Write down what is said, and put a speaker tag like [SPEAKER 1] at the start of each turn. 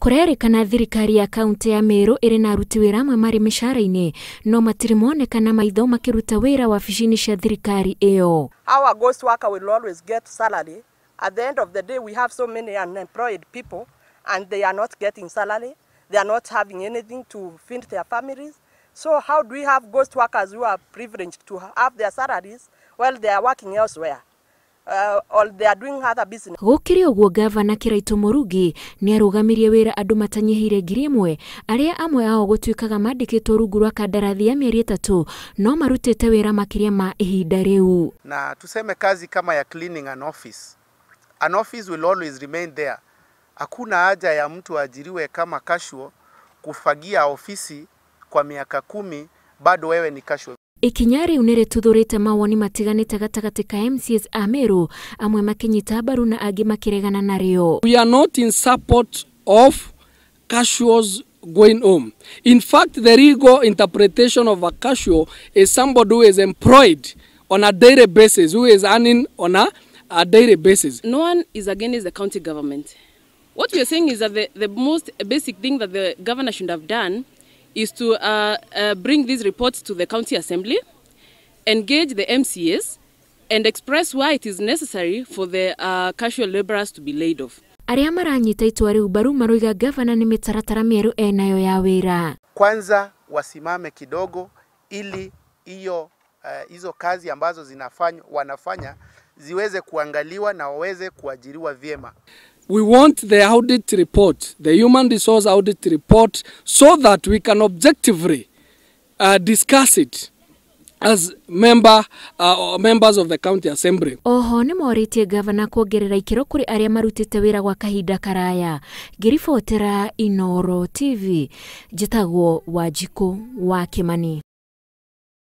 [SPEAKER 1] Kurerikana thirikari ya kaunti ya Meru iri na aruti wira amwe mari mishara-ini no matiri monekana maitho makiruta wira wabici-ini cia thirikari iyo.
[SPEAKER 2] Our ghost worker will always get salary. At the end of the day, we have so many unemployed people and they are not getting salary. They are not having anything to feed their families. So how do we have ghost workers who are privileged to have their salaries while they are working elsewhere? Or they are doing other business.
[SPEAKER 1] Gukiri uguo gavana Kiraitu Murugi ni arugamirie wira andu matanyihire 1,000 aria amwe ao gutuikaga mandikitwo rungu rwa kandarathi ya mieri 3 no marutite wira makiria ma ihinda riu.
[SPEAKER 3] Na tuseme kazi kama ya cleaning an office will always remain there. Hakuna haja ya mtu ajiriwe kama casual kufagia ofisi kwa miaka 10 bado wewe ni casual.
[SPEAKER 1] Ikinyari unere tuthurite mawoni matiganite gatagati ka MCs a Meru amwe makinyita mbaru na angi makiregana nario.
[SPEAKER 4] We are not in support of casuals going home. In fact, the legal interpretation of a casual is somebody who is employed on a daily basis, who is earning on a daily basis.
[SPEAKER 5] No one is against the county government. What we are saying is that the most basic thing that the governor should have done is to bring these reports to the county assembly, engage the MCAs, and express why it is necessary for the casual laborers to be laid off.
[SPEAKER 1] Aria maranyita itwa riu mbaru maroiga gavana ni mitaratara mieru enayo ya wira.
[SPEAKER 3] Kwanza wasimame kidogo ili hizo kazi ambazo wanafanya ziweze kuangaliwa na waweze kuajiriwa vyema.
[SPEAKER 4] We want the audit report, the human resource audit report, so that we can objectively discuss it as members of the county assembly.
[SPEAKER 1] Oho ni moritie gavana kuongerera ikiro kuri aria marutite wira gwa kahinda karaya. Ngiribotera Inooro TV, njitagwo Wanjiku wa Kimani.